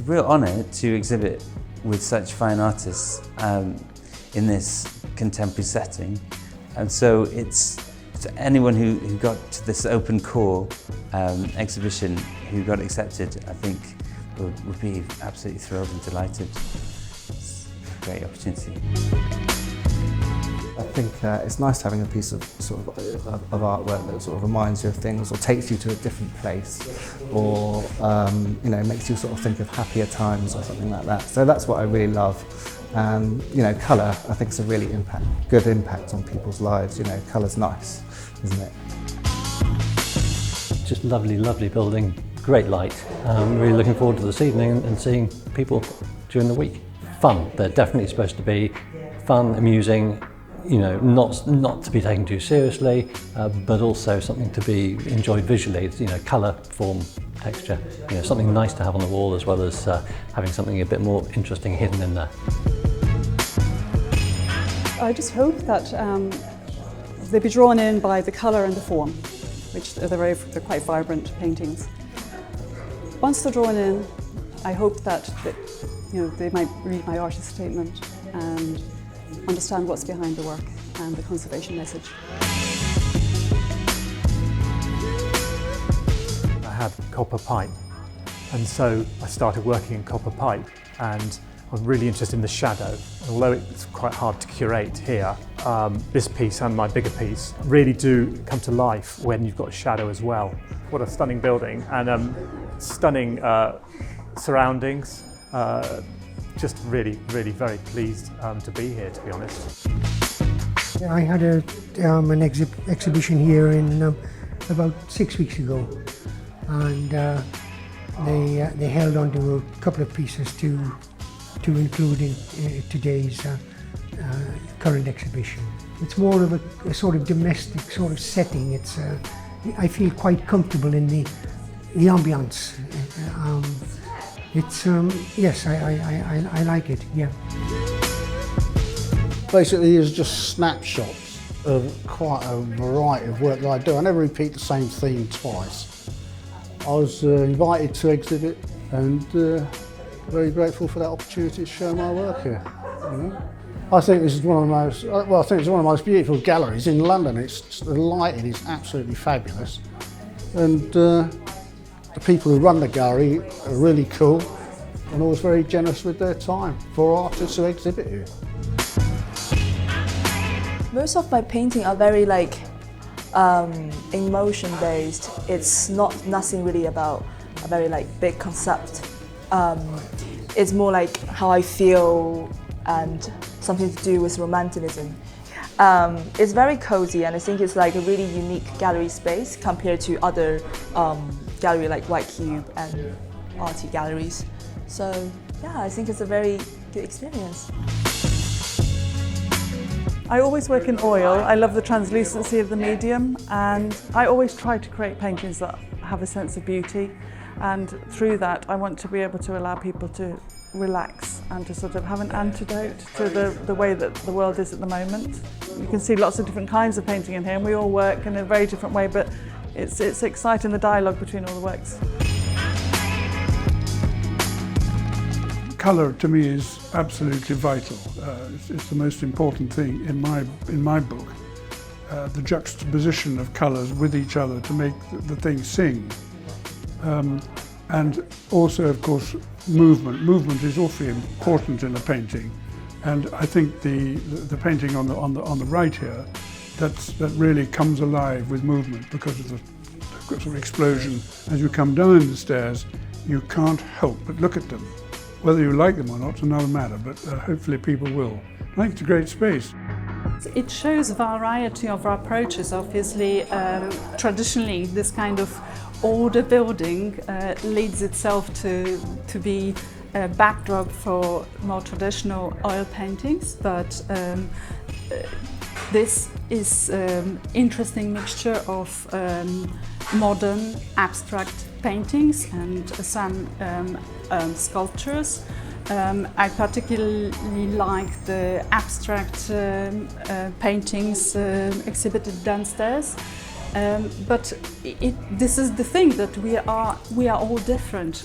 a real honour to exhibit with such fine artists in this contemporary setting. And so it's to anyone who got to this open call exhibition who got accepted, I think would be absolutely thrilled and delighted. It's a great opportunity. I think it's nice having a piece of artwork that sort of reminds you of things or takes you to a different place, or you know, makes you sort of think of happier times or something like that. So that's what I really love. And you know, colour, I think, is a really good impact on people's lives. You know, colour's nice, isn't it? Just lovely, lovely building, great light. Really looking forward to this evening and seeing people during the week. Fun, they're definitely supposed to be fun, amusing, you know, not to be taken too seriously, but also something to be enjoyed visually. You know, colour, form, texture. You know, something nice to have on the wall, as well as having something a bit more interesting hidden in there. I just hope that they'll be drawn in by the colour and the form, which they're quite vibrant paintings. Once they're drawn in, I hope that you know, they might read my artist statement and understand what's behind the work and the conservation message. I had copper pipe, and so I started working in copper pipe, and I was really interested in the shadow. Although it's quite hard to curate here, this piece and my bigger piece really do come to life when you've got a shadow as well. What a stunning building, and stunning surroundings. Just really, really very pleased to be here, to be honest. I had an exhibition here in about 6 weeks ago, and they held on to a couple of pieces to include in today's current exhibition. It's more of a sort of domestic sort of setting. It's I feel quite comfortable in the ambience. It's yes, I like it. Yeah. Basically, it's just snapshots of quite a variety of work that I do. I never repeat the same theme twice. I was invited to exhibit, and very grateful for that opportunity to show my work here. You know? I think this is one of the most I think it's one of the most beautiful galleries in London. The lighting is absolutely fabulous, and the people who run the gallery are really cool and always very generous with their time for artists who exhibit here. Most of my paintings are very emotion based. It's nothing really about a very big concept. It's more like how I feel and something to do with romanticism. It's very cozy, and I think it's like a really unique gallery space compared to other gallery like White Cube and arty galleries. So yeah, I think it's a very good experience. I always work in oil. I love the translucency of the medium, and I always try to create paintings that have a sense of beauty, and through that I want to be able to allow people to relax and to sort of have an antidote to the way that the world is at the moment. You can see lots of different kinds of painting in here, and we all work in a very different way, but it's exciting, the dialogue between all the works. Colour to me is absolutely vital. It's the most important thing in my book. The juxtaposition of colours with each other to make the thing sing. And also, of course, movement. Movement is awfully important in a painting, and I think the painting on the right here, that really comes alive with movement because of the sort of explosion. As you come down the stairs, you can't help but look at them. Whether you like them or not is another matter, but hopefully people will. I think it's a great space. It shows a variety of our approaches. Obviously, traditionally, this kind of older building leads itself to be a backdrop for more traditional oil paintings, but this is interesting mixture of modern abstract paintings and some sculptures. I particularly like the abstract paintings exhibited downstairs. But this is the thing, that we are all different.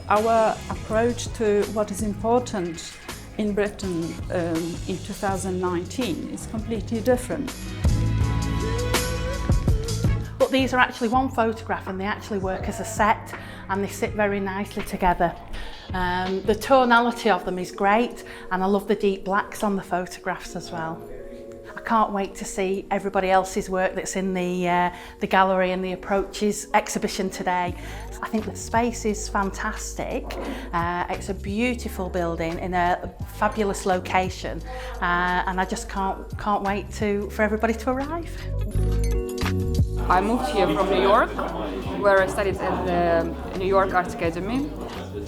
our approach to what is important in Britain in 2019 is completely different. But these are actually one photograph and they actually work as a set and they sit very nicely together. The tonality of them is great and I love the deep blacks on the photographs as well. I can't wait to see everybody else's work that's in the gallery and the Approaches exhibition today. I think the space is fantastic. It's a beautiful building in a fabulous location and I just can't wait for everybody to arrive. I moved here from New York, where I studied at the New York Art Academy.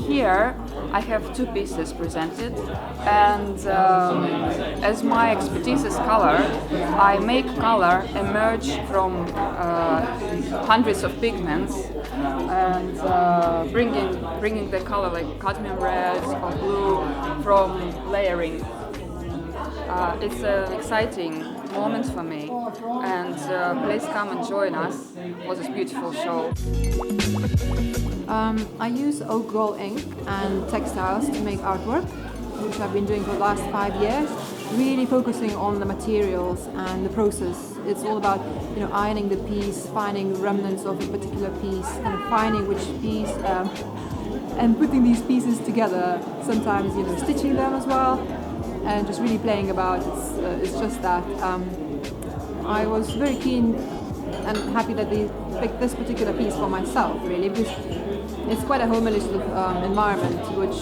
Here I have two pieces presented, and as my expertise is color, I make color emerge from hundreds of pigments and bringing the color like cadmium red or blue from layering. It's an exciting moment for me, and please come and join us for this beautiful show. I use oak roll ink and textiles to make artwork, which I've been doing for the last 5 years, really focusing on the materials and the process. It's all about, ironing the piece, finding remnants of a particular piece, and finding which piece, and putting these pieces together, sometimes, stitching them as well, and just really playing about. It's just that I was very keen and happy that they picked this particular piece for myself, really, because it's quite a homely sort of environment, which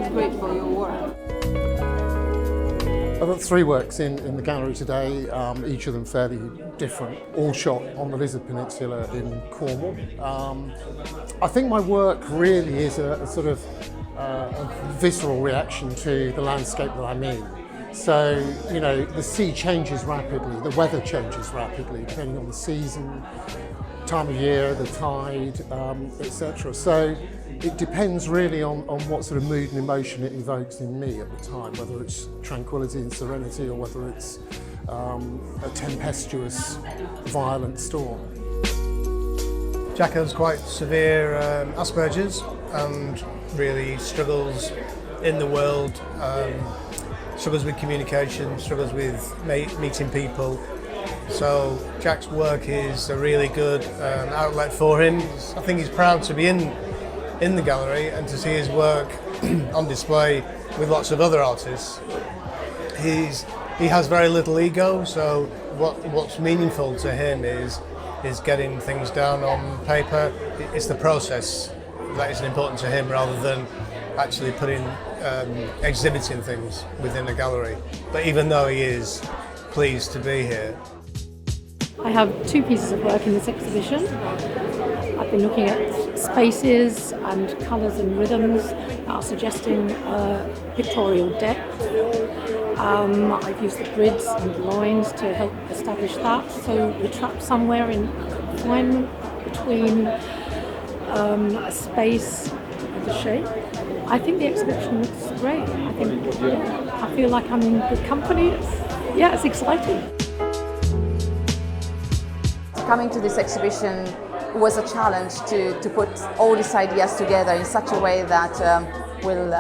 is great for your work. I've got 3 works in the gallery today, each of them fairly different, all shot on the Lizard Peninsula in Cornwall. I think my work really is a sort of a visceral reaction to the landscape that I'm in. So, the sea changes rapidly, the weather changes rapidly, depending on the season, time of year, the tide, etc. So it depends really on what sort of mood and emotion it evokes in me at the time, whether it's tranquility and serenity or whether it's a tempestuous, violent storm. Jack has quite severe Asperger's and really struggles in the world, struggles with communication, struggles with meeting people. So Jack's work is a really good outlet for him. I think he's proud to be in the gallery and to see his work on display with lots of other artists. He has very little ego, so what's meaningful to him is getting things down on paper. It's the process that is important to him rather than actually exhibiting things within a gallery. But even though he is pleased to be here. I have 2 pieces of work in this exhibition. I've been looking at spaces and colours and rhythms that are suggesting pictorial depth. I've used the grids and the lines to help establish that. So we're trapped somewhere in confinement between a space and a shape. I think the exhibition looks great. I feel like I'm in good company. It's exciting. Coming to this exhibition was a challenge to put all these ideas together in such a way that will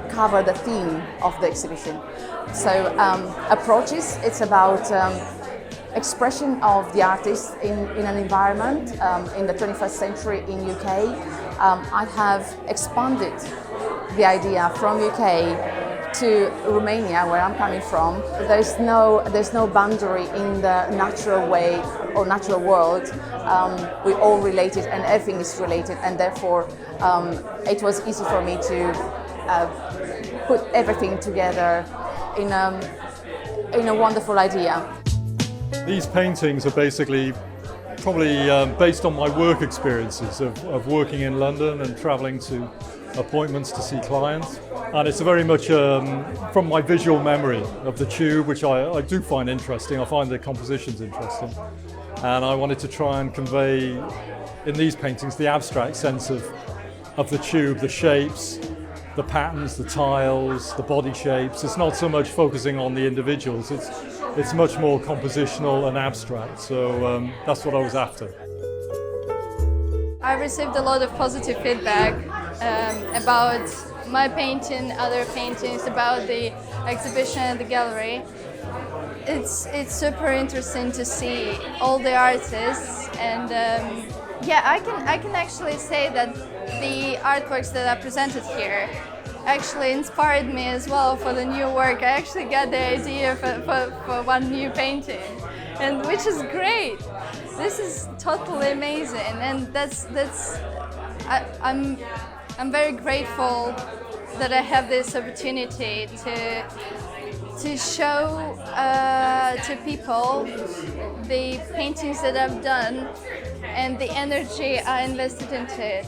cover the theme of the exhibition. So Approaches, it's about expression of the artist in an environment in the 21st century in UK. I have expanded the idea from UK to Romania, where I'm coming from. There's no boundary in the natural way or natural world. We're all related and everything is related, and therefore it was easy for me to put everything together in a wonderful idea. These paintings are basically probably based on my work experiences of working in London and travelling to appointments to see clients. And it's very much from my visual memory of the Tube, which I do find interesting. I find the compositions interesting. And I wanted to try and convey in these paintings the abstract sense of the Tube, the shapes, the patterns, the tiles, the body shapes. It's not so much focusing on the individuals, it's much more compositional and abstract. So that's what I was after. I received a lot of positive feedback about my painting, other paintings, about the exhibition at the gallery. It's super interesting to see all the artists, and yeah, I can actually say that the artworks that are presented here actually inspired me as well for the new work. I actually got the idea for one new painting, and which is great. This is totally amazing, and I'm very grateful that I have this opportunity to show to people the paintings that I've done and the energy I invested into it.